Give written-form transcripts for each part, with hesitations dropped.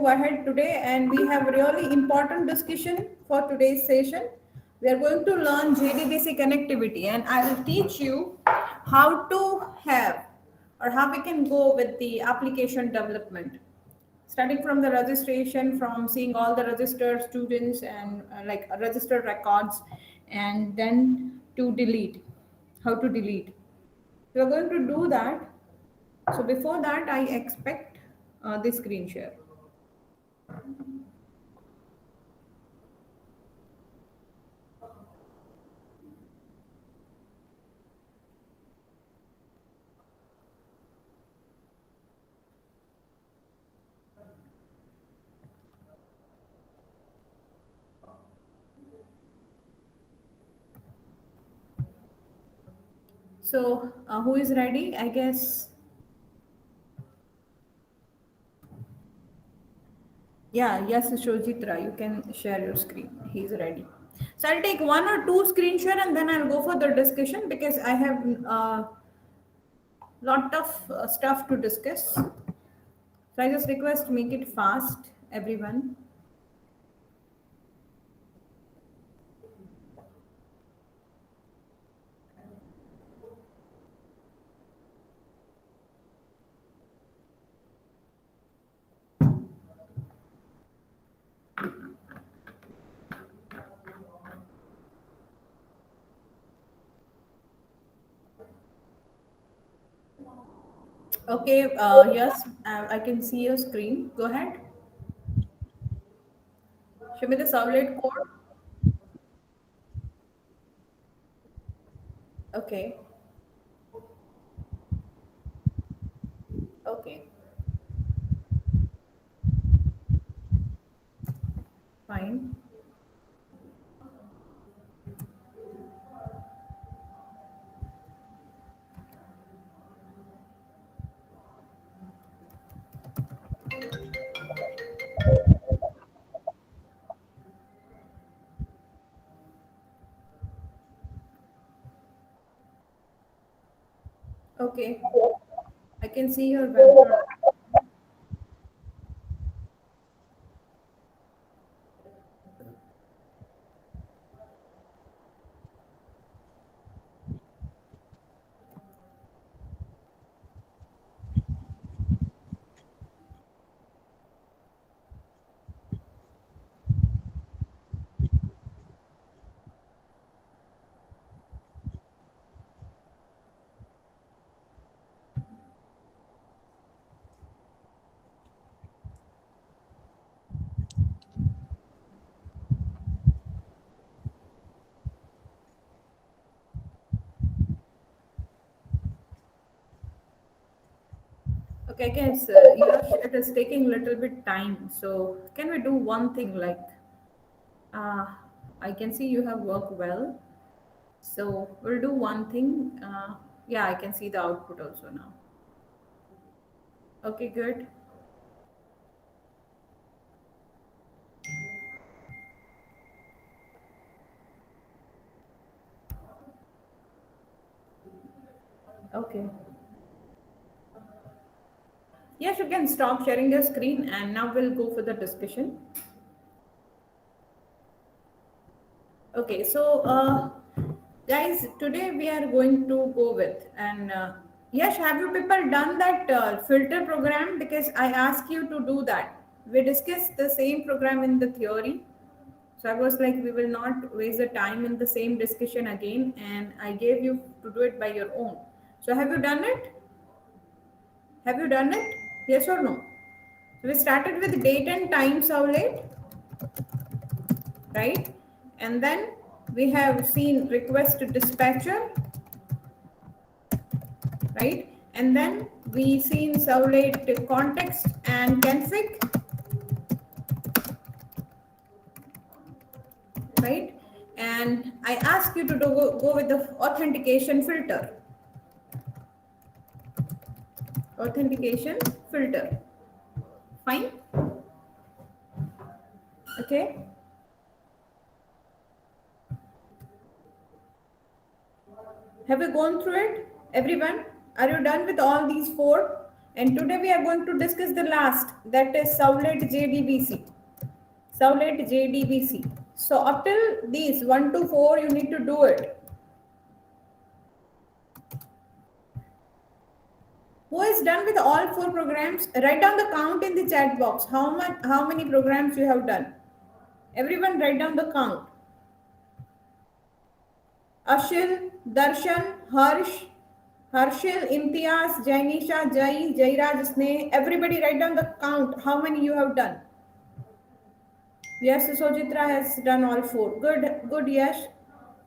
ahead today, and we have really important discussion for today's session. We are going to learn JDBC connectivity, and I will teach you how to have or how we can go with the application development. Starting from the registration, from seeing all the registered students and like registered records, and then to delete, how to delete. We are going to do that. So before that, I expect the screen share. So who is ready? I guess, yeah, yes, Shojitra, you can share your screen. He's ready. So I'll take one or two screen share and then I'll go for the discussion because I have a lot of stuff to discuss. So I just request make it fast, everyone. Okay, yes, I can see your screen. Go ahead. Show me the sublet code. Okay, okay, fine. Okay, I can see your web. Okay, guys, Yash, it is taking a little bit time. So can we do one thing like, uh, I can see you have worked well. So we'll do one thing. Yeah, I can see the output also now. Okay, good. Okay. Yes, you can stop sharing your screen and now we'll go for the discussion. Okay, so guys, today we are going to go with and yes, have you people done that filter program? Because I asked you to do that. We discussed the same program in the theory. So I was like, we will not waste the time in the same discussion again, and I gave you to do it by your own. So have you done it? Have you done it? Yes or no? So we started with date and time servlet, right? And then we have seen request to dispatcher, right? And then we seen servlet context and config, right? And I asked you to go with the authentication filter. Authentication filter. Fine. Okay. Have you gone through it? Everyone? Are you done with all these four? And today we are going to discuss the last, that is Servlet JDBC. Servlet JDBC. So up till these 1 to 4, you need to do it. Who is done with all 4 programs? Write down the count in the chat box. How many programs you have done? Everyone write down the count. Ashil, Darshan, Harshil, Imtiaz, Jainisha, Jai, Jairaj, Sneh. Everybody write down the count. How many you have done? Yes, Sojitra has done all 4. Good, Yash.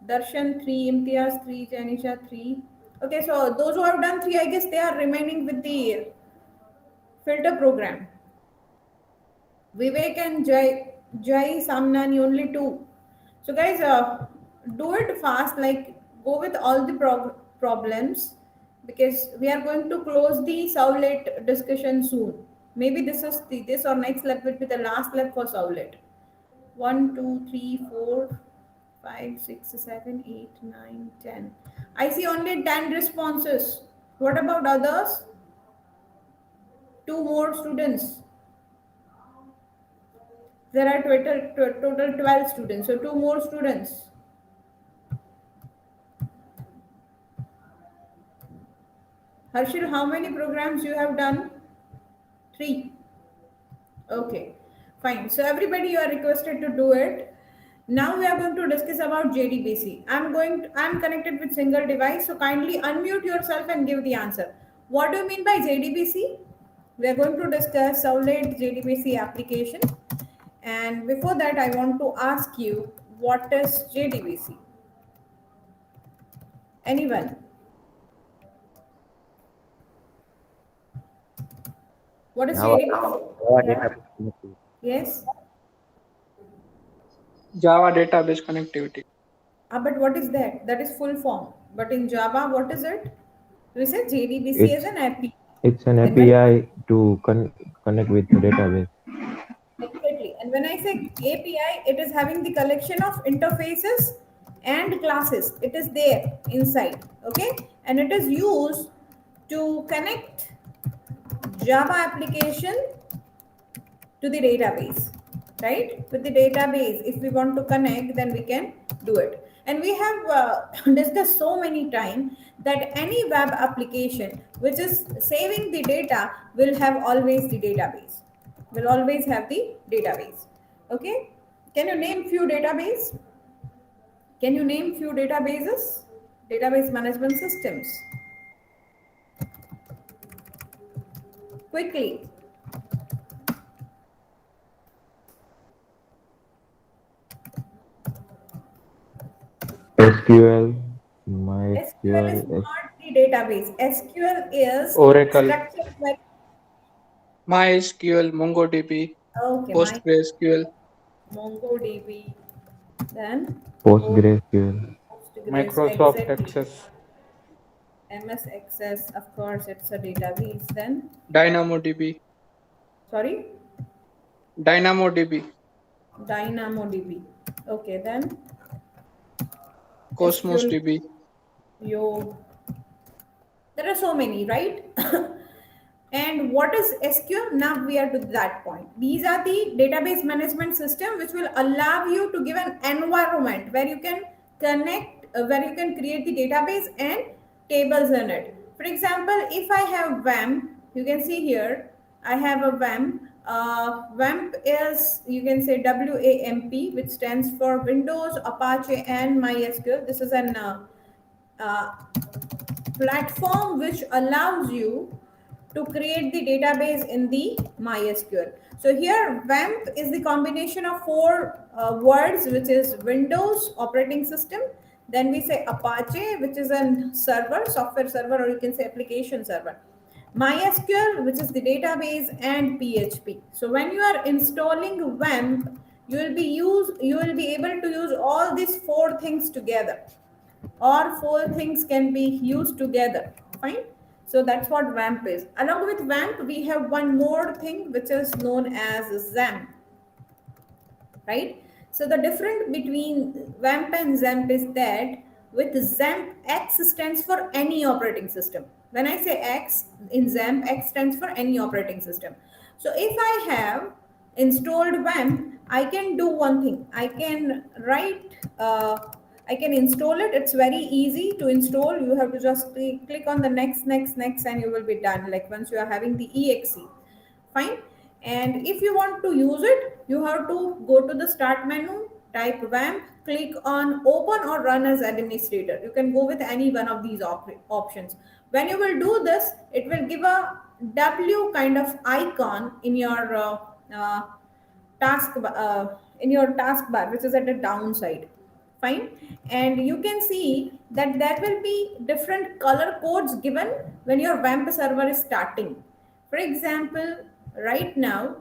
Darshan 3, Imtiaz 3, Jainisha 3. Okay, so those who have done 3, I guess they are remaining with the filter program. Vivek and Jai Samnani only 2. So guys, do it fast, like go with all the problems, because we are going to close the Servlet discussion soon. Maybe this or next lab will be the last lab for Servlet. 1, 2, 3, 4, 5, 6, 7, 8, 9, 10. I see only 10 responses. What about others? 2 more students. There are total 12 students. So 2 more students. Harshil, how many programs you have done? 3. Okay, fine. So everybody, you are requested to do it. Now we are going to discuss about JDBC. I'm connected with single device. So kindly unmute yourself and give the answer. What do you mean by JDBC? We are going to discuss Servlet JDBC application. And before that, I want to ask you, what is JDBC? Anyone? What is JDBC? Yes. Java database connectivity. But what is that? That is full form. But in Java, what is it? We say JDBC is an API. It's an API to connect with the database. Exactly. And when I say API, it is having the collection of interfaces and classes. It is there inside. Okay. And it is used to connect Java application to the database, right? With the database, if we want to connect, then we can do it. And we have discussed so many times that any web application which is saving the data will have always the database, will always have the database. Okay. Can you name few database? Can you name few databases? Database management systems. Quickly. SQL, SQL is not the database. SQL is Oracle, structured query. MySQL, MongoDB, Okay, PostgreSQL, MongoDB, then PostgreSQL, Microsoft exactly. Access, MS Access, of course, it's a database. Then, DynamoDB, sorry, DynamoDB, DynamoDB. Okay, then Cosmos SQL, DB. there are so many, right? And what is SQL? Now we are to that point. These are the database management system which will allow you to give an environment where you can connect, where you can create the database and tables in it. For example, if I have WAMP, you can see here, I have a WAMP. WAMP is, you can say WAMP, which stands for Windows, Apache, and MySQL. This is an platform which allows you to create the database in the MySQL. So here WAMP is the combination of 4 words, which is Windows operating system. Then we say Apache, which is a server, software server, or you can say application server. MySQL, which is the database, and PHP. So when you are installing WAMP, you will be able to use all these 4 things together, or 4 things can be used together. Fine. So that's what WAMP is. Along with WAMP, we have one more thing which is known as XAMPP, right? So the difference between WAMP and XAMPP is that with XAMPP, X stands for any operating system. When I say X in XAMPP, X stands for any operating system. So if I have installed WAMP, I can do one thing. I can I can install it. It's very easy to install. You have to just click on the next, and you will be done. Like once you are having the exe, fine. And if you want to use it, you have to go to the start menu, type WAMP, click on open or run as administrator. You can go with any one of these options. When you will do this, it will give a W kind of icon in your taskbar, which is at the downside. Fine. And you can see that there will be different color codes given when your WAMP server is starting. For example, right now,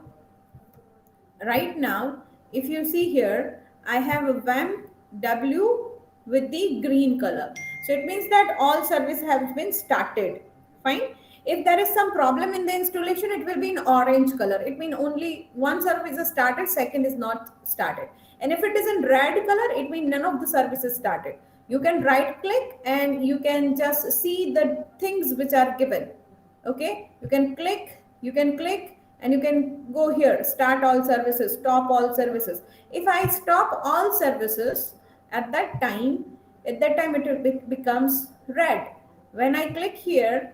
if you see here, I have a WAMP W with the green color. So it means that all service has been started. Fine. If there is some problem in the installation, it will be in orange color. It means only one service is started, second is not started. And if it is in red color, it means none of the services started. You can right click and you can just see the things which are given. Okay, you can click and you can go here, start all services, stop all services. If I stop all services at that time it becomes red. When I click here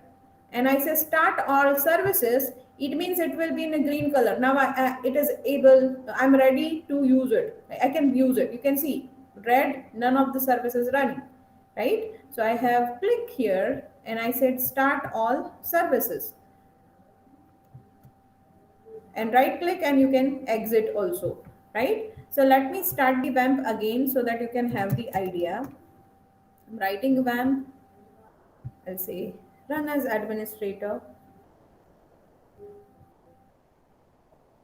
and I say start all services, it means it will be in a green color. Now I'm ready to use it. I can use it. You can see red, none of the services running, right? So I have click here and I said start all services, and right click and you can exit also, right? So let me start the WAMP again so that you can have the idea. I'm writing WAMP. I'll say run as administrator,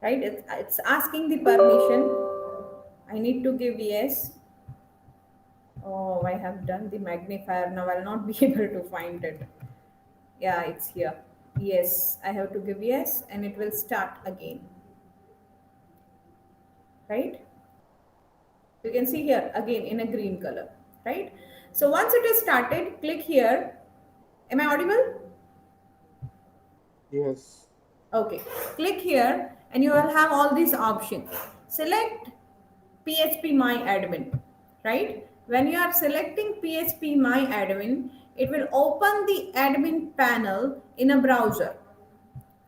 right? It's asking the permission. I need to give yes. Oh, I have done the magnifier. Now I'll not be able to find it. Yeah, it's here. Yes, I have to give yes and it will start again, right? You can see here again in a green color, right? So once it is started, click here. Am I audible? Yes. Okay, click here and you will have all these options. Select PHP My Admin, right? When you are selecting PHP My Admin, it will open the admin panel in a browser,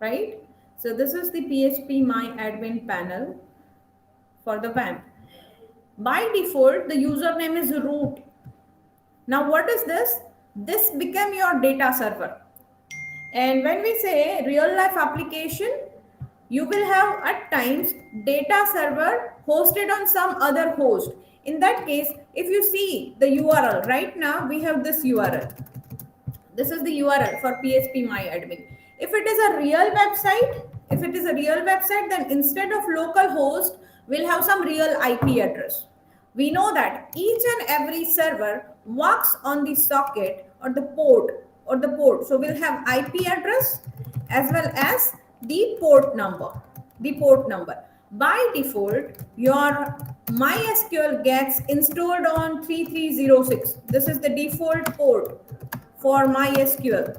right? So this is the PHP My Admin panel for the WAMP. By default, the username is root. Now what is this? This became your data server. And when we say real life application, you will have at times data server hosted on some other host. In that case, if you see the URL, right now we have this URL. This is the URL for PHP My Admin. If it is a real website, then instead of local host, we'll have some real IP address. We know that each and every server works on the socket or the port. So we'll have IP address as well as the port number. By default, your MySQL gets installed on 3306. This is the default port for MySQL,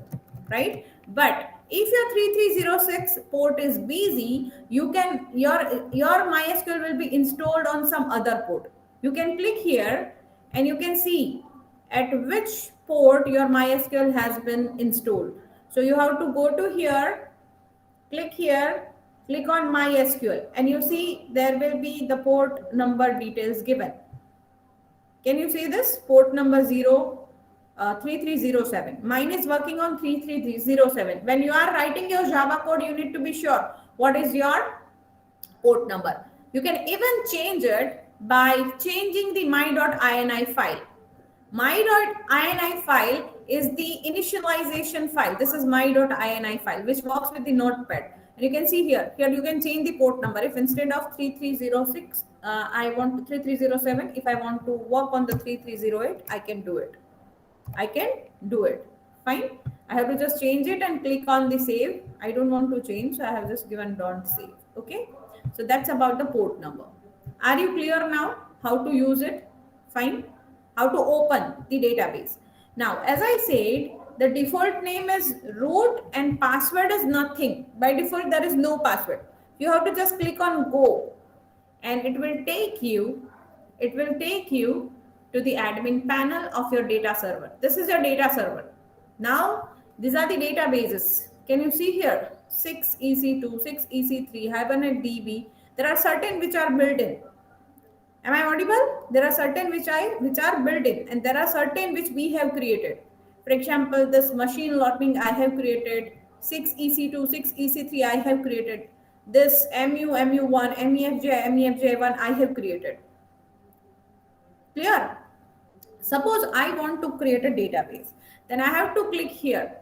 right? But if your 3306 port is busy, you can your MySQL will be installed on some other port. You can click here and you can see at which port your MySQL has been installed. So you have to go to here, click on MySQL, and you see there will be the port number details given. Can you see this? Port number 3307. Mine is working on 3307. When you are writing your Java code, you need to be sure what is your port number. You can even change it by changing the my.ini file. My.ini file is the initialization file. This is my.ini file, which works with the notepad. And you can see here you can change the port number. If instead of 3306, I want 3307, if I want to work on the 3308, I can do it. Fine. I have to just change it and click on the save. I don't want to change, so I have just given don't save. Okay. So that's about the port number. Are you clear now how to use it? Fine. How to open the database. Now, as I said, the default name is root and password is nothing. By default, there is no password. You have to just click on go and it will take you to the admin panel of your data server. This is your data server. Now, these are the databases. Can you see here? 6EC2, 6EC3, Hibernate DB. There are certain which are built in. Am I audible? There are certain which are built in, and there are certain which we have created. For example, this machine learning I have created, 6EC2, 6EC3 I have created. This MU1, MEFJ1 I have created. Clear? Suppose I want to create a database. Then I have to click here.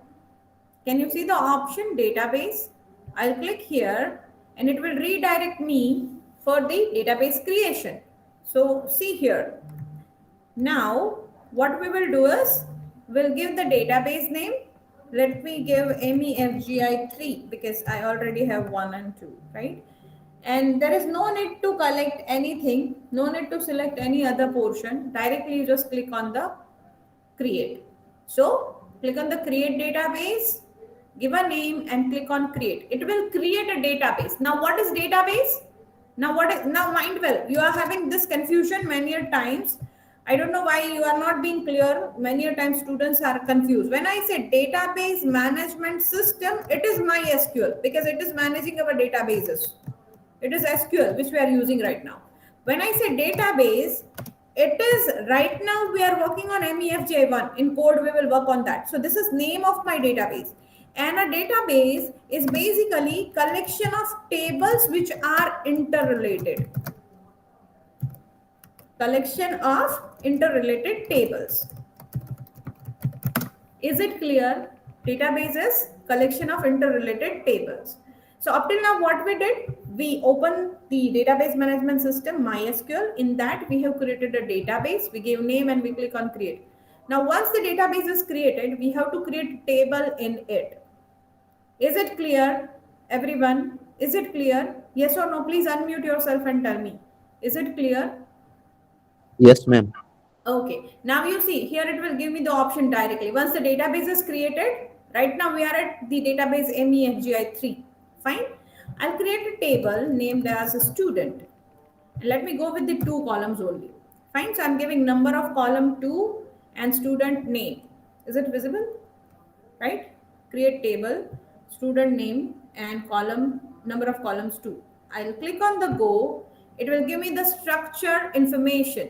Can you see the option database? I'll click here and it will redirect me for the database creation. So see here. Now what we will do is we'll give the database name. Let me give MEFGI3 because I already have 1 and 2, right? And there is no need to collect anything, no need to select any other portion. Directly you just click on the create. So click on the create database, give a name and click on create. It will create a database. Now what is database? Now mind well, you are having this confusion many times. I don't know why you are not being clear. Many times students are confused. When I say database management system, it is MySQL because it is managing our databases. It is SQL which we are using right now. When I say database, it is right now we are working on MEFJ1. In code we will work on that. So this is name of my database. And a database is basically collection of tables which are interrelated. Collection of interrelated tables. Is it clear? Database is collection of interrelated tables. So up till now what we did, we opened the database management system MySQL. In that we have created a database, we gave name and we click on create. Now once the database is created, we have to create a table in it. Is it clear, everyone? Is it clear? Yes or no? Please unmute yourself and tell me. Is it clear? Yes, ma'am. Okay. Now you see here it will give me the option directly. Once the database is created, right now we are at the database MEFGI3. Fine. I'll create a table named as a student. And let me go with the 2 columns only. Fine. So I'm giving number of column 2 and student name. Is it visible? Right? Create table, student name and column number of columns 2. I'll click on the go. It will give me the structure information.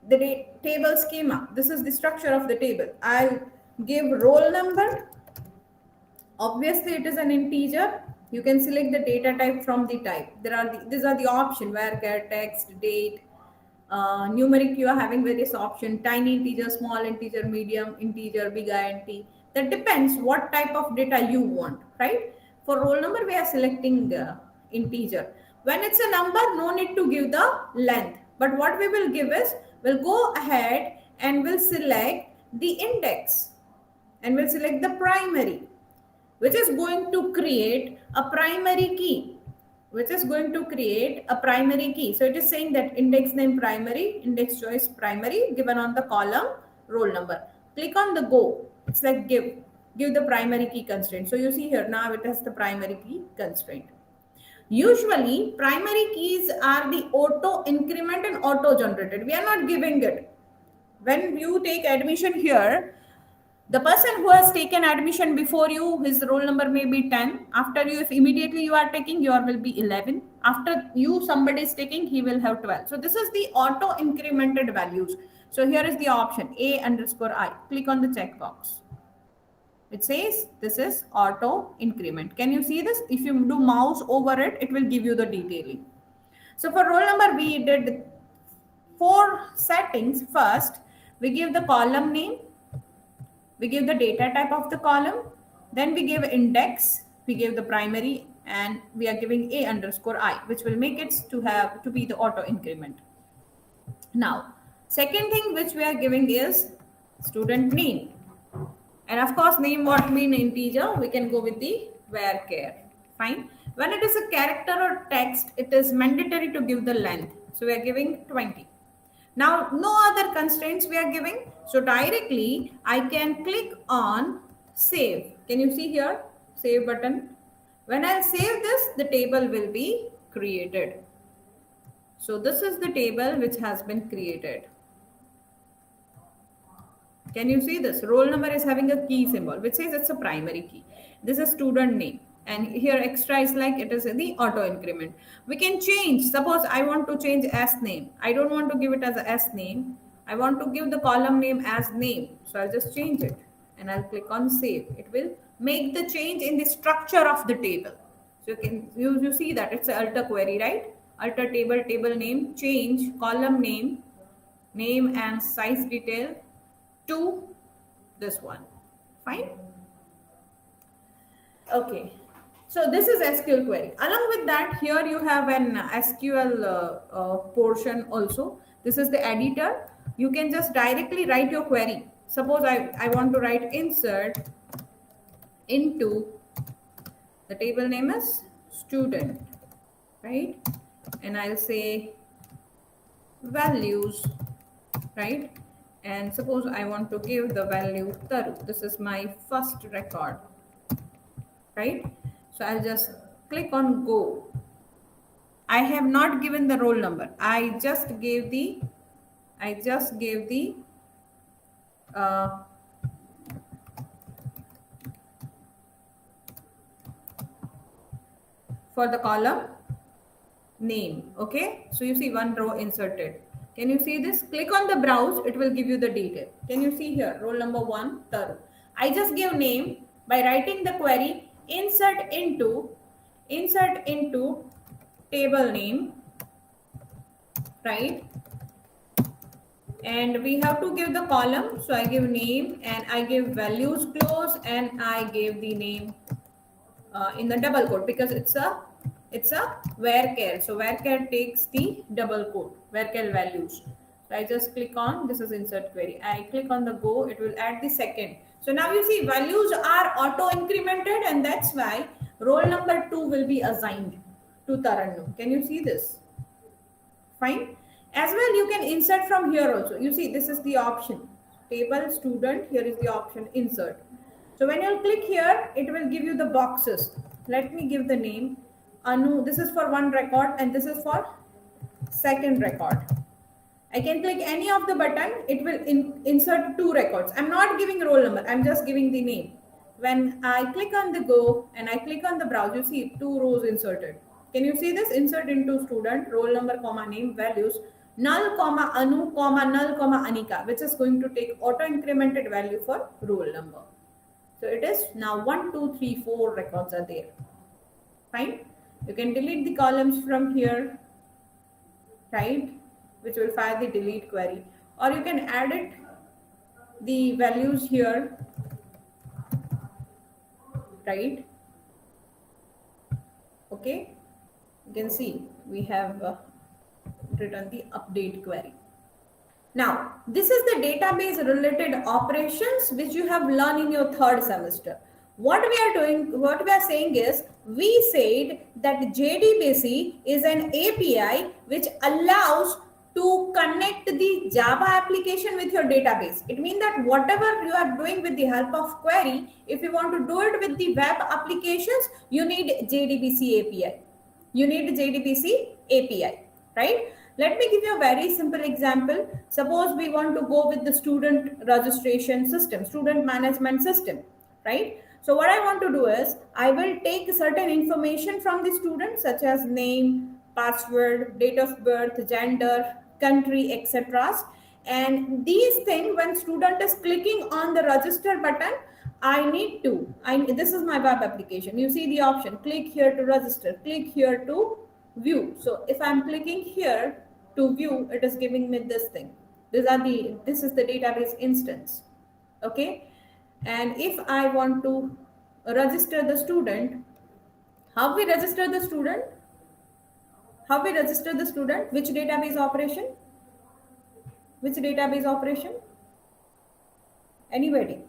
The table schema. This is the structure of the table. I'll give roll number. Obviously, it is an integer. You can select the data type from the type. These are the option where text, date, numeric. You are having various options: tiny integer, small integer, medium integer, big int. That depends what type of data you want, right? For roll number, we are selecting the integer. When it's a number, no need to give the length. But what we will give is, we'll go ahead and we'll select the index and we'll select the primary, which is going to create a primary key, So it is saying that index name primary, index choice primary, given on the column roll number. Click on the go. It's like give the primary key constraint. So you see here now it has the primary key constraint. Usually primary keys are the auto increment and auto generated. We are not giving it. When you take admission here, the person who has taken admission before you, his roll number may be 10. After you, if immediately you are taking, your will be 11. After you, somebody is taking, he will have 12. So this is the auto incremented values. So here is the option A_I. Click on the checkbox. It says this is auto increment. Can you see this? If you do mouse over it, it will give you the detailing. So for roll number, we did 4 settings. First, we give the column name. We give the data type of the column. Then we give index. We give the primary, and we are giving A_I, which will make it to be the auto increment. Now, second thing which we are giving is student name. And of course, name what mean integer, we can go with the varchar. Fine. When it is a character or text, it is mandatory to give the length. So we are giving 20. Now, no other constraints we are giving. So directly I can click on save. Can you see here? Save button. When I save this, the table will be created. So this is the table which has been created. Can you see this? Roll number is having a key symbol which says it's a primary key. This is student name. And here extra is like it is the auto increment. We can change. Suppose I want to change S name. I don't want to give it as a S name. I want to give the column name as name. So I'll just change it and I'll click on save. It will make the change in the structure of the table. So you see that it's an alter query, right? Alter table, table name, change, column name and size detail to this one. Fine. Okay. So this is SQL query. Along with that, here you have an SQL portion also. This is the editor. You can just directly write your query. Suppose I want to write insert into, the table name is student, right? And I'll say values, right? And suppose I want to give the value Taru. This is my first record, right? So I'll just click on go. I have not given the roll number. I just gave the for the column name. Okay, so you see one row inserted. Can you see this? Click on the browse, it will give you the detail. Can you see here? Roll number 1, Taru. I just give name by writing the query insert into table name, right? And we have to give the column. So I give name and I give values close and I give the name in the double quote because it's a varchar. So varchar takes the double quote, varchar values. So I just click on, this is insert query. I click on the go, it will add the second. So now you see values are auto incremented and that's why roll number 2 will be assigned to Tarannu. Can you see this? Fine. As well, you can insert from here also. You see, this is the option. Table student, here is the option insert. So when you click here, it will give you the boxes. Let me give the name. Anu, this is for one record and this is for second record. I can click any of the button. It will insert 2 records. I'm not giving roll number. I'm just giving the name. When I click on the go and I click on the browse, you see 2 rows inserted. Can you see this? Insert into student, roll number, comma, name, values, null, comma, Anu, comma, null, comma, Anika, which is going to take auto incremented value for roll number. So it is now 1, 2, 3, 4 records are there. Fine. You can delete the columns from here, right? Which will fire the delete query. Or you can add it, the values here, right? Okay. You can see we have written the update query. Now, this is the database related operations which you have learned in your 3rd semester. What we are doing, what we are saying is, we said that JDBC is an API which allows to connect the Java application with your database. It means that whatever you are doing with the help of query, if you want to do it with the web applications, you need JDBC API. You need JDBC API, right? Let me give you a very simple example. Suppose we want to go with the student registration system, student management system, right? So what I want to do is, I will take certain information from the student such as name, password, date of birth, gender, country, etc. And these things, when student is clicking on the register button, this is my web application. You see the option, click here to register, click here to view. So if I'm clicking here to view, it is giving me this thing. This is the database instance. Okay. And if I want to register the student, how we register the student? How we register the student? Which database operation? Which database operation? Anybody?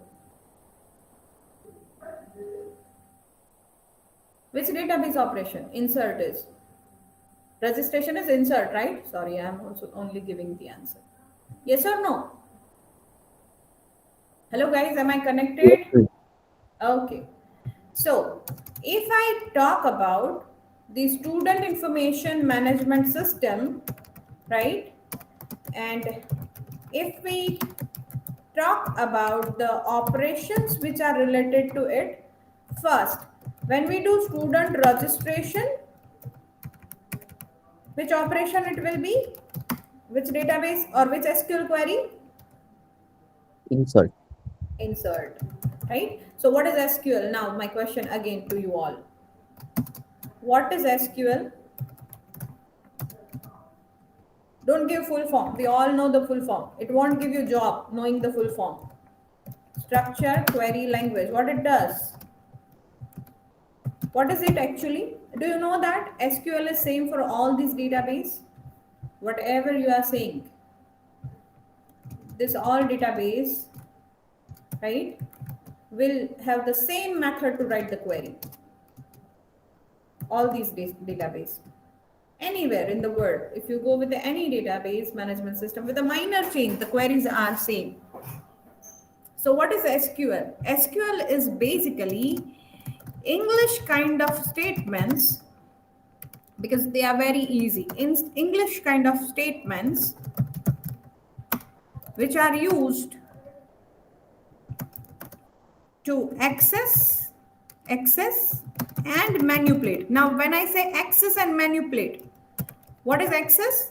Which database operation? Insert is. Registration is insert, right? Sorry, I'm also only giving the answer. Yes or no? Hello guys, am I Yes, connected? sir. Okay. So, if I talk about the student information management system, right? And if we talk about the operations which are related to it, first, when we do student registration, which operation it will be? Which database or which SQL query? Insert. Insert, right? So what is SQL? Now my question again to you all. What is SQL? Don't give full form. We all know the full form. It won't give you job knowing the full form. Structure, query, language. What it does? What is it actually? Do you know that SQL is same for all these database? Whatever you are saying, this all database, right, will have the same method to write the query. All these database. Anywhere in the world, if you go with any database management system with a minor change, the queries are same. So what is SQL? SQL is basically English kind of statements, because they are very easy. In English kind of statements which are used to access and manipulate. Now when I say access and manipulate, what is access?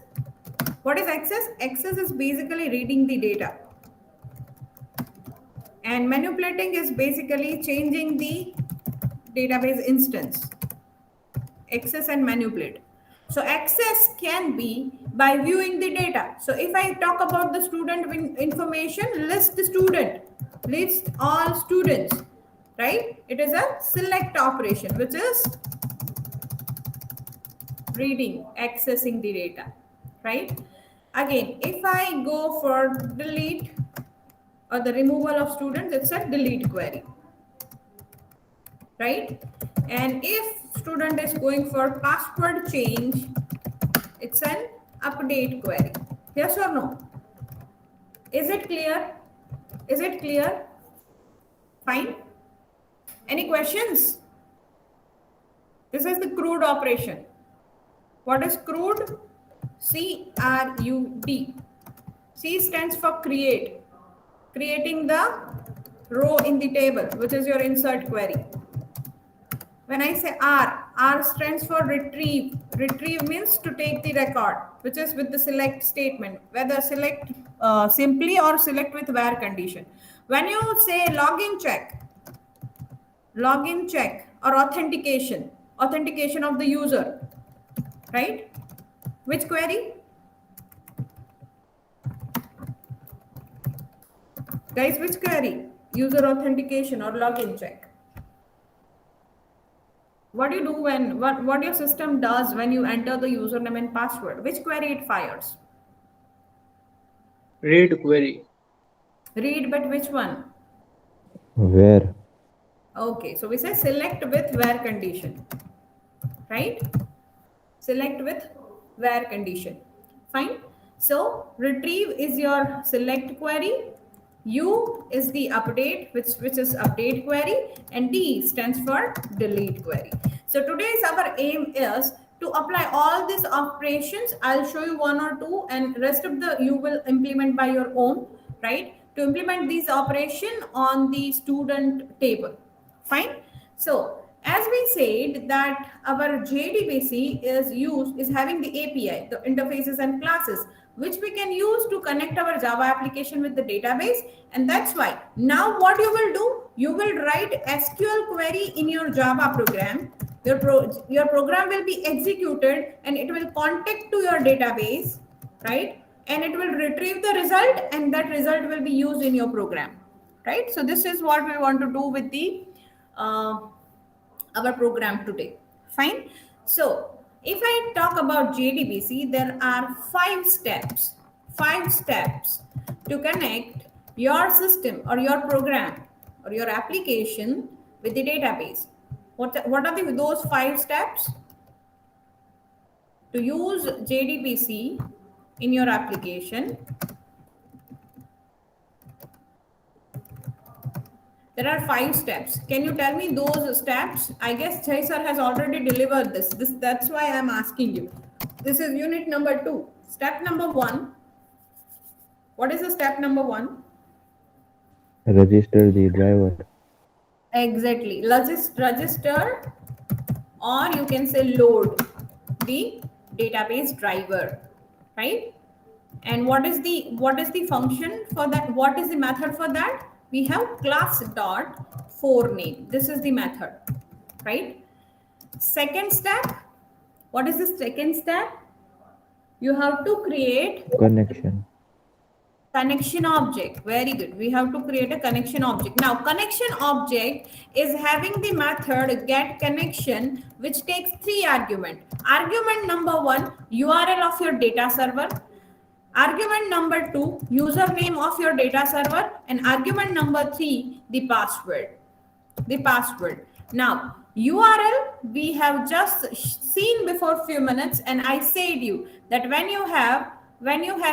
What is access? Access is basically reading the data, and manipulating is basically changing the database instance. Access and manipulate. So access can be by viewing the data. So if I talk about the student information, list the student, list all students, right? It is a select operation, which is reading, accessing the data, right? Again, if I go for delete or the removal of students, it's a delete query, right? And if student is going for password change, it's an update query. Yes or no? Is it clear? Is it clear? Fine. Any questions? This is the CRUD operation. What is CRUD? C-R-U-D. C stands for create. Creating the row in the table, which is your insert query. When I say R, R stands for retrieve. Retrieve means to take the record, which is with the select statement, whether select simply or select with where condition. When you say login check or authentication of the user, right? Which query? Guys, which query? User authentication or login check. What do you do when, what your system does when you enter the username and password? Which query it fires? Read query. Read, but which one? Where? Okay, so we say select with where condition, right? Select with where condition. Fine. So retrieve is your select query. U is the update, which is update query, and D stands for delete query. So today's our aim is to apply all these operations. I'll show you one or two, and rest of the you will implement by your own, right? To implement these operation on the student table. Fine. So as we said that our JDBC is having the API, the interfaces and classes, which we can use to connect our Java application with the database. And that's why now what you will do, you will write SQL query in your Java program. Your program will be executed and it will contact to your database, right? And it will retrieve the result, and that result will be used in your program, right? So this is what we want to do with the our program today. Fine. So if I talk about JDBC, there are 5 steps to connect your system or your program or your application with the database. What are those 5 steps? To use JDBC in your application, There are 5 steps. Can you tell me those steps? I guess Jai sir has already delivered this. That's why I'm asking you. This is unit number 2. Step number 1. What is the step number 1? Register the driver. Exactly. Register, or you can say load the database driver, right? And what is the function for that? What is the method for that? We have class dot forename. This is the method, right? Second step. What is the second step? You have to create Connection. connection object. Very good. We have to create a connection object. Now, connection object is having the method get connection, which takes 3 arguments. Argument number 1, URL of your data server. Argument number 2, username of your data server. And argument number 3, the password. Now, URL we have just seen before few minutes, and I said you that when you have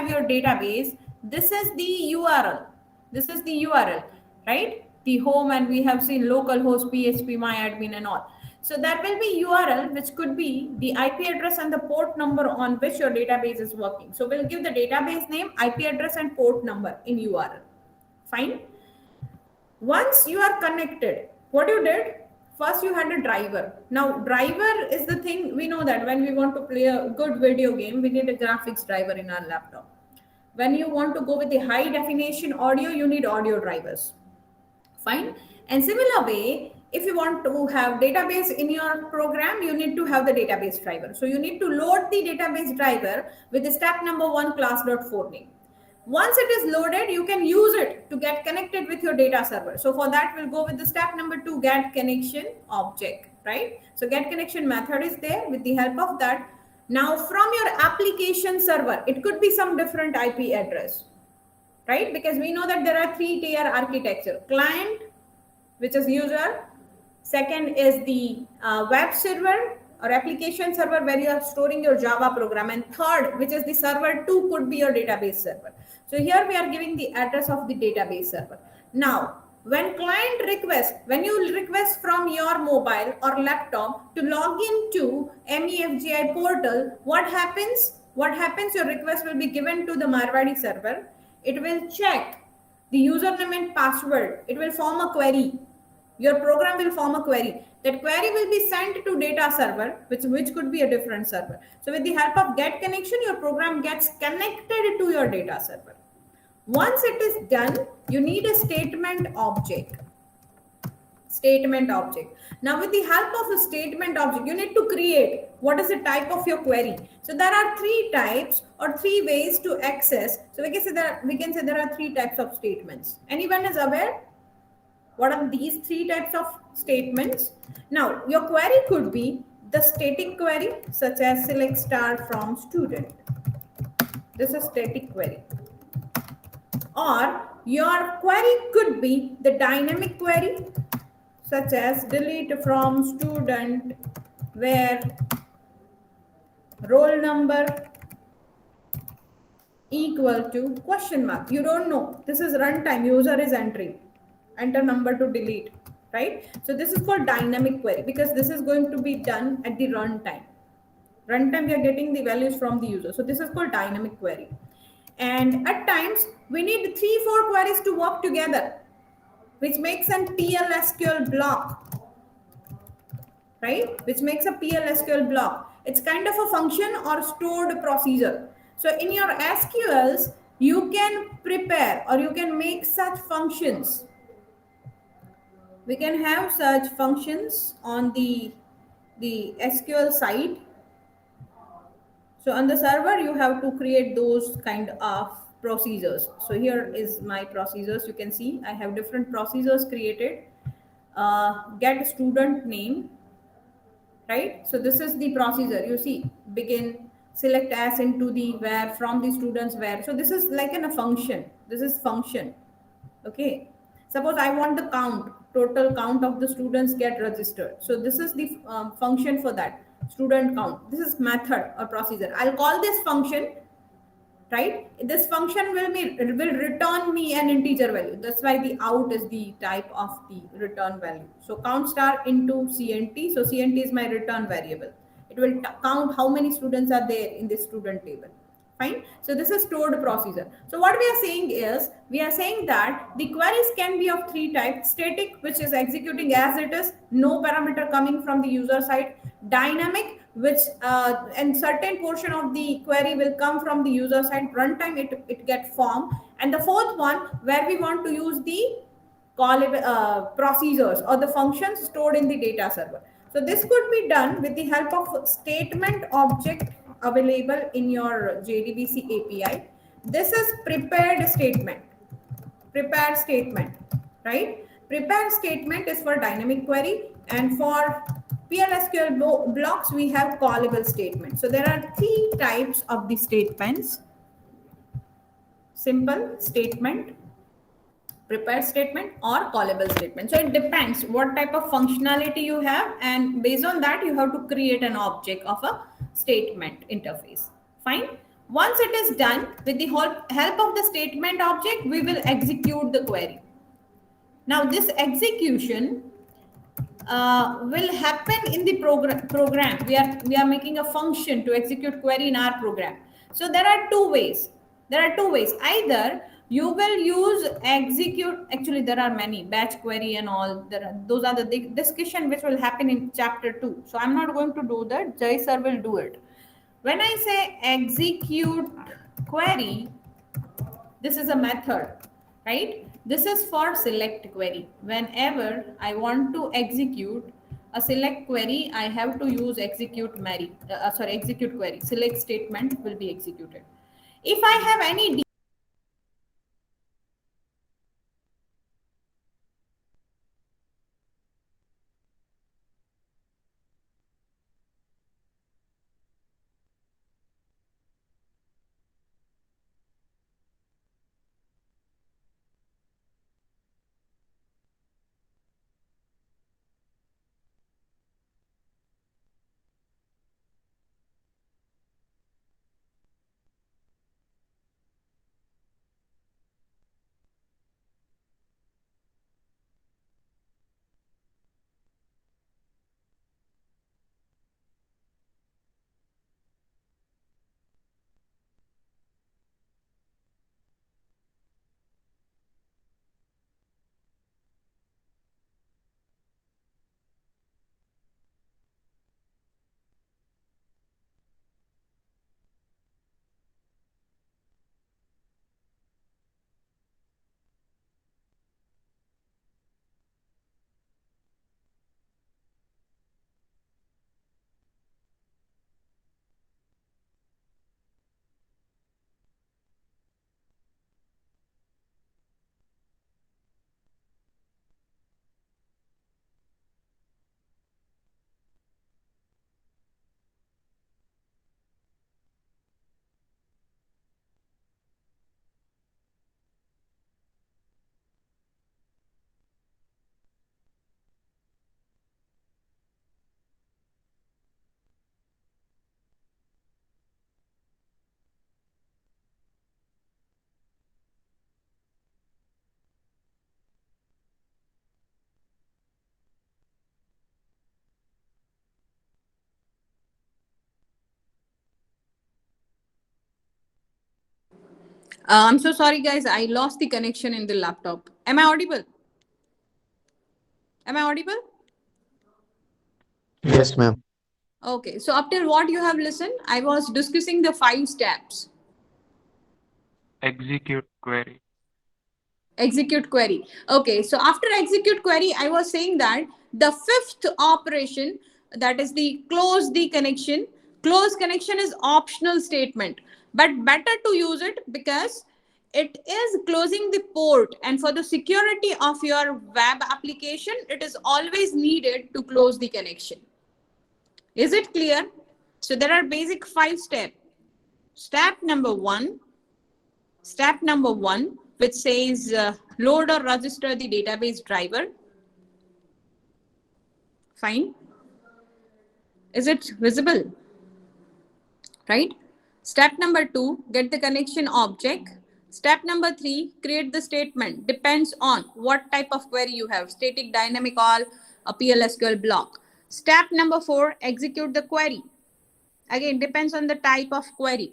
your database, this is the URL, right? The home, and we have seen localhost, PHP, myadmin, and all. So that will be URL, which could be the IP address and the port number on which your database is working. So we'll give the database name, IP address, and port number in URL. Fine. Once you are connected, what you did? First, you had a driver. Now, driver is the thing, we know that when we want to play a good video game, we need a graphics driver in our laptop. When you want to go with the high definition audio, you need audio drivers. Fine. And similar way, if you want to have database in your program, you need to have the database driver. So you need to load the database driver with the step number 1 class.forename. Once it is loaded, you can use it to get connected with your data server. So for that, we'll go with the step number 2, get connection object, right? So get connection method is there. With the help of that, now from your application server, it could be some different IP address, right? Because we know that there are 3-tier architecture. Client, which is user. Second is the web server or application server where you are storing your Java program. And third, which is the server 2, could be your database server. So here we are giving the address of the database server. Now, when client request, when you request from your mobile or laptop to log into MEFGI portal, what happens? Your request will be given to the Marwadi server. It will check the username and password. It will form a query. Your program will form a query. That query will be sent to data server, which could be a different server. So with the help of get connection, your program gets connected to your data server. Once it is done, you need a statement object. Now with the help of a statement object, you need to create what is the type of your query. So there are 3 types or 3 ways to access. So we can say there are 3 types of statements. Anyone is aware? What are these 3 types of statements? Now, your query could be the static query, such as select star from student. This is static query. Or your query could be the dynamic query, such as delete from student where roll number equal to question mark. You don't know. This is runtime. User is entering. Enter number to delete, right? So this is called dynamic query because this is going to be done at the runtime. Runtime, we are getting the values from the user. So this is called dynamic query. And at times, we need 3-4 queries to work together, which makes an PL/SQL block, right? Which makes a PL/SQL block. It's kind of a function or stored procedure. So in your SQLs, you can prepare or you can make such functions. We can have such functions on the SQL side. So on the server, you have to create those kind of procedures. So here is my procedures. You can see I have different procedures created. Get student name, right? So this is the procedure. You see, begin, select as into the where, from the students where. So this is like a function. This is function. Okay. Suppose I want the count, total count of the students get registered. So this is the function for that, student count. This is method or procedure. I'll call this function right? This function will return me an integer value. That's why the out is the type of the return value. So count star into CNT. So CNT is my return variable. It will count how many students are there in the student table. Fine. So this is stored procedure. So what we are saying is, we are saying that the queries can be of three types: static, which is executing as it is, no parameter coming from the user side; dynamic, which and certain portion of the query will come from the user side, runtime it get formed; and the fourth one, where we want to use the procedures or the functions stored in the data server. So this could be done with the help of statement object available in your JDBC API. This is prepared statement. Prepare statement, right? Prepare statement is for dynamic query, and for PLSQL blocks we have callable statement. So there are three types of the statements: simple statement, prepared statement, or callable statement. So it depends what type of functionality you have, and based on that you have to create an object of a statement interface. Fine. Once it is done, with the help of the statement object, we will execute the query. Now this execution will happen in the program. We are making a function to execute query in our program. So there are two ways. Either you will use execute. Actually, there are many batch query and all. Those are the discussion which will happen in chapter 2. So I'm not going to do that. Jai sir will do it. When I say execute query, this is a method, right? This is for select query. Whenever I want to execute a select query, I have to use execute query. Select statement will be executed. If I have any I'm so sorry, guys. I lost the connection in the laptop. Am I audible? Am I audible? Yes, ma'am. Okay. So up till what you have listened, I was discussing the 5 steps. Execute query. Execute query. Okay. So after execute query, I was saying that the 5th operation, that is the close the connection. Close connection is optional statement, but better to use it because it is closing the port, and for the security of your web application, it is always needed to close the connection. Is it clear? So there are basic 5 steps. Step number one, which says load or register the database driver. Fine. Is it visible? Right? Step number 2, get the connection object. Step number 3, create the statement. Depends on what type of query you have, static, dynamic, all, a PLSQL block. Step number 4, execute the query. Again, depends on the type of query.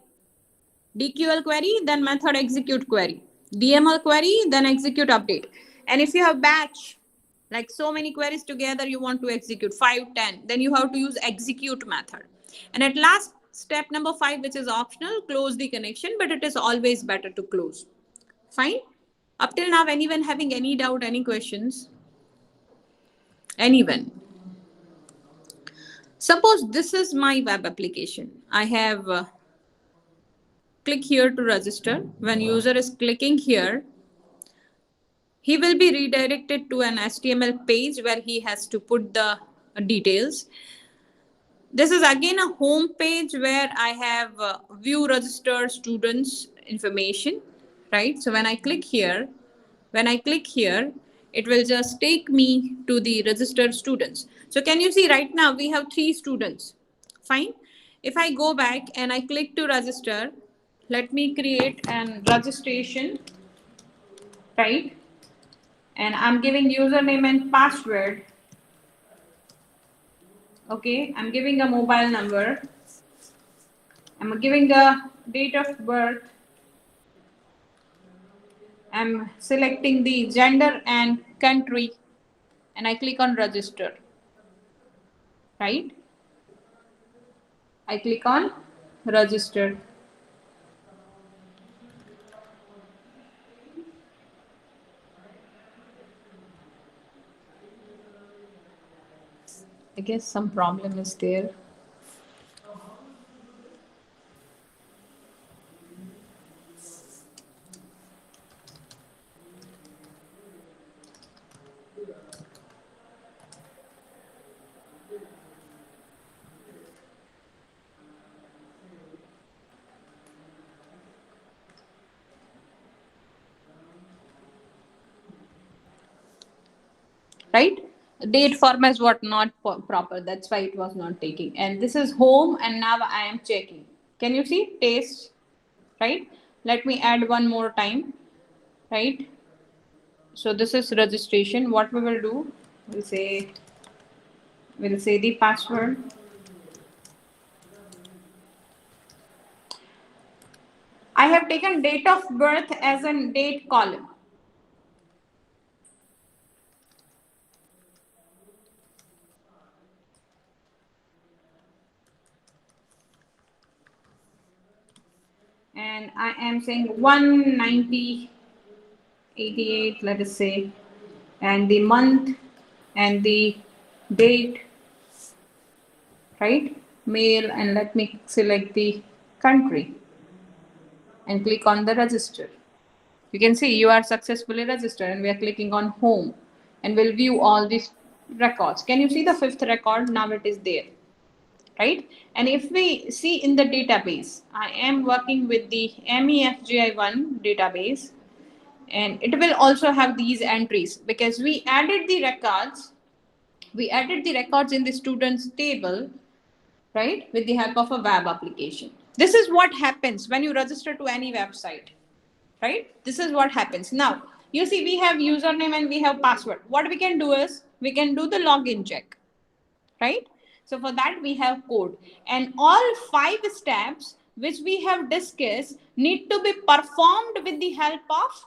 DQL query, then method execute query. DML query, then execute update. And if you have batch, like so many queries together you want to execute, 5, 10, then you have to use execute method. And at last, step number 5, which is optional, close the connection, but it is always better to close. Fine? Up till now, anyone having any doubt, any questions? Anyone? Suppose this is my web application. I have click here to register. When user is clicking here, he will be redirected to an HTML page where he has to put the details. This is again a home page where I have view register students information, right? So when I click here, it will just take me to the registered students. So can you see right now we have 3 students. Fine. If I go back and I click to register, let me create an registration, right? And I'm giving username and password. Okay, I'm giving a mobile number. I'm giving the date of birth. I'm selecting the gender and country, and I click on register, right? I click on register. I guess some problem is there. Right? Date format is what not proper, that's why it was not taking. And this is home, and now I am checking. Can you see taste, right? Let me add one more time, right? So this is registration. What we will do, we'll say the password. I have taken date of birth as a date column. And I am saying 19088, let us say, and the month and the date, right? Mail, and let me select the country and click on the register. You can see you are successfully registered, and we are clicking on home, and we'll view all these records. Can you see the 5th record? Now it is there. Right? And if we see in the database, I am working with the MEFGI1 database, and it will also have these entries because we added the records in the students table, right, with the help of a web application. This is what happens when you register to any website, right? This is what happens. Now, you see we have username and we have password. What we can do is we can do the login check, right? So for that we have code, and all 5 steps which we have discussed need to be performed with the help of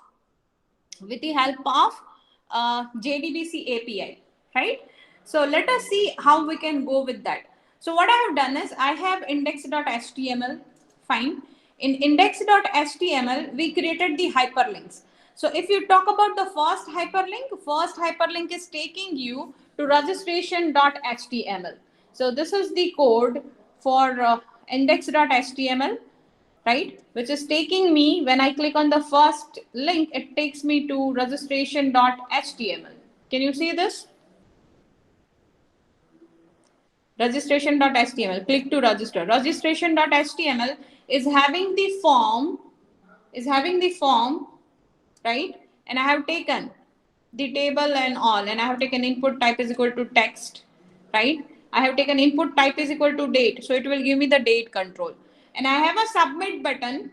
JDBC API, right? So let us see how we can go with that. So what I have done is I have index.html. Fine. In index.html we created the hyperlinks. So if you talk about the first hyperlink is taking you to registration.html. So this is the code for index.html, right? Which is taking me, when I click on the first link, it takes me to registration.html. Can you see this? Registration.html, click to register. Registration.html is having the form, right? And I have taken the table and all, and I have taken input type is equal to text, right? I have taken input type is equal to date, so it will give me the date control. and I have a submit button.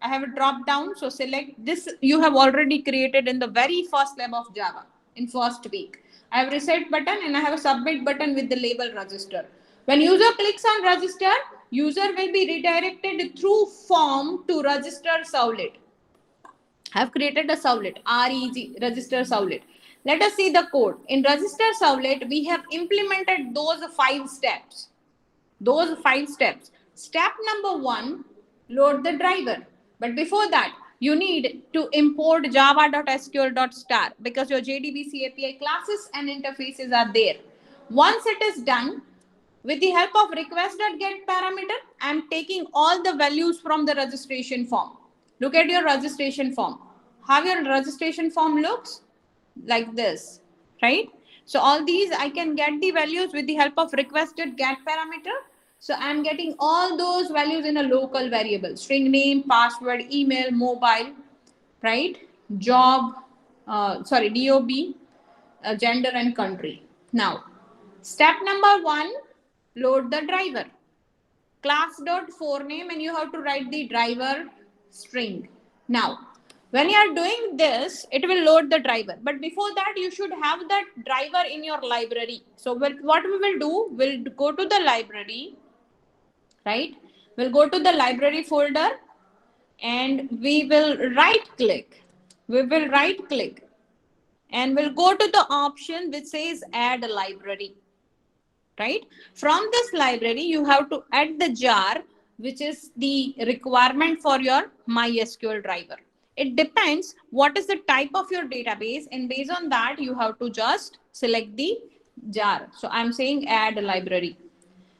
I have a drop down. So select this. You have already created in the very first lab of Java in first week. I have reset button and I have a submit button with the label register. When user clicks on register, user will be redirected through form to register servlet. I have created a servlet, REG, register servlet. Let us see the code. In register servlet, we have implemented those 5 steps. Those 5 steps. Step number 1, load the driver. But before that, you need to import java.sql.star because your JDBC API classes and interfaces are there. Once it is done, with the help of request.get parameter, I am taking all the values from the registration form. Look at your registration form. How your registration form looks? Like this, right? So all these I can get the values with the help of request.get parameter. So I'm getting all those values in a local variable, string name, password, email, mobile, right? Job, DOB, gender and country. Now, step number 1, load the driver. Class.forename, and you have to write the driver string. Now, when you are doing this, it will load the driver. But before that, you should have that driver in your library. So what we will do, we'll go to the library, right? We'll go to the library folder and we will right click. We will right click and we'll go to the option which says add a library, right? From this library, you have to add the jar, which is the requirement for your MySQL driver. It depends what is the type of your database, and based on that, you have to just select the jar. So I'm saying add a library.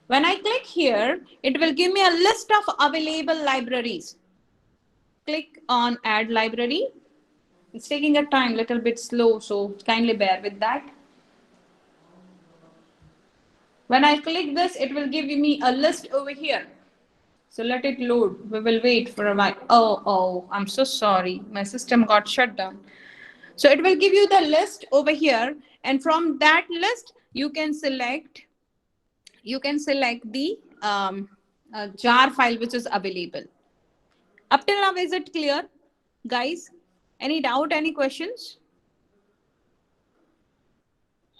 When I click here, it will give me a list of available libraries. Click on add library. It's taking a time, little bit slow, so kindly bear with that. When I click this, it will give me a list over here. So let it load. We will wait for a while. Oh, I'm so sorry. My system got shut down. So it will give you the list over here. And from that list, you can select the jar file which is available. Up till now, is it clear? Guys, any doubt, any questions?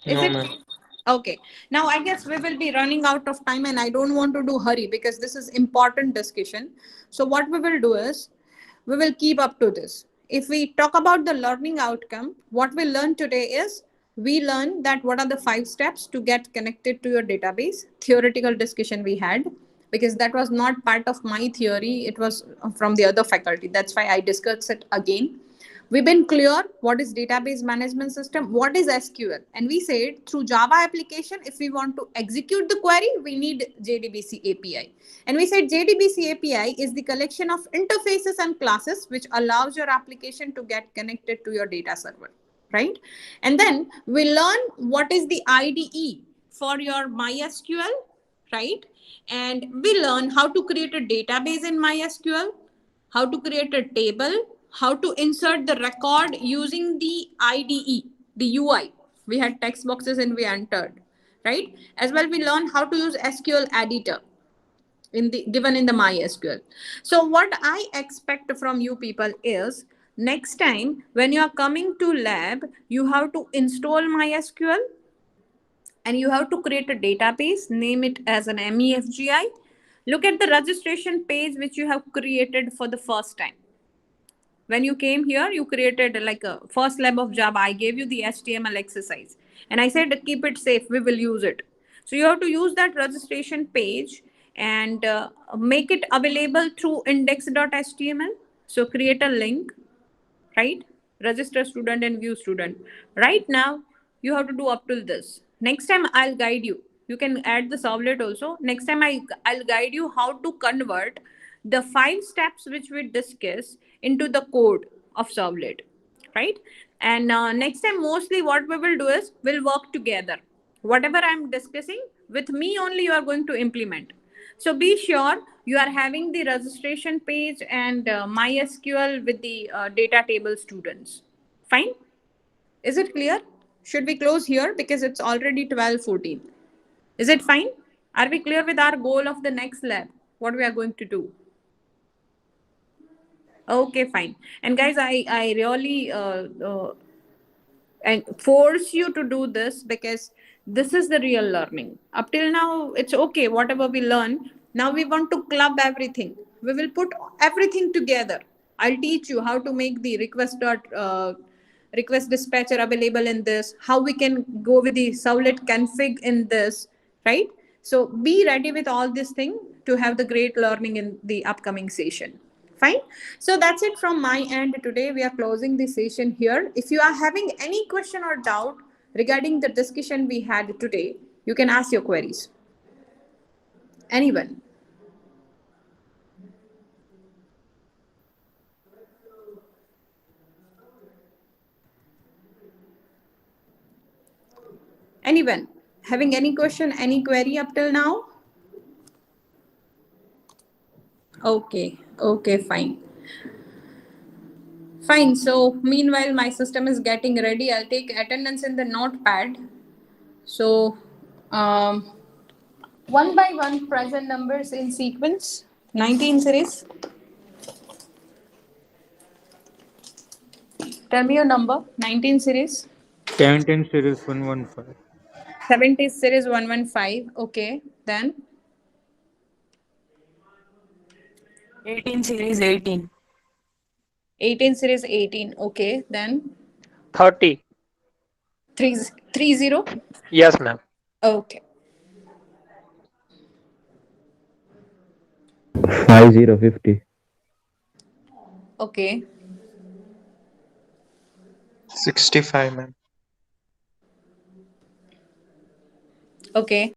No, ma'am. Okay. Now, I guess we will be running out of time and I don't want to do hurry because this is important discussion. So what we will do is, we will keep up to this. If we talk about the learning outcome, what we learned today is, we learned that what are the 5 steps to get connected to your database. Theoretical discussion we had, because that was not part of my theory. It was from the other faculty. That's why I discussed it again. We've been clear what is database management system, what is SQL. And we said through Java application, if we want to execute the query, we need JDBC API. And we said JDBC API is the collection of interfaces and classes which allows your application to get connected to your data server, right? And then we learn what is the IDE for your MySQL, right? And we learn how to create a database in MySQL, how to create a table, how to insert the record using the IDE, the UI. We had text boxes and we entered, right? As well, we learned how to use SQL editor given in the MySQL. So what I expect from you people is, next time when you are coming to lab, you have to install MySQL and you have to create a database, name it as an MEFGI. Look at the registration page which you have created for the first time. When you came here, you created like a first lab of Java. I gave you the HTML exercise and I said, keep it safe. We will use it. So you have to use that registration page and make it available through index.html. So create a link, right? Register student and view student. Right now, you have to do up till this. Next time I'll guide you. You can add the servlet also. Next time I'll guide you how to convert the 5 steps which we discuss into the code of servlet, right? And next time, mostly what we will do is, we'll work together. Whatever I'm discussing, with me only you are going to implement. So be sure you are having the registration page and MySQL with the data table students. Fine? Is it clear? Should we close here because it's already 12:14? Is it fine? Are we clear with our goal of the next lab? what we are going to do. Okay, fine. And guys, I really and force you to do this because this is the real learning. Up till now, it's okay, whatever we learn. Now we want to club everything. We will put everything together. I'll teach you how to make the request dispatcher available in this, how we can go with the servlet config in this, right? So be ready with all this thing to have the great learning in the upcoming session. Fine. So that's it from my end today. We are closing the session here. If you are having any question or doubt regarding the discussion we had today, you can ask your queries. Anyone? Anyone having any question, any query up till now? Okay, fine. Fine. So meanwhile, my system is getting ready. I'll take attendance in the notepad. So one by one, present numbers in sequence. 19 series. Tell me your number. 19 series. 17 series 115. 70 series 115. Okay. Then 18 series 18. 18 series 18. Okay. Then 30. 30. Yes, ma'am. Okay. 50. Okay. 65, ma'am. Okay.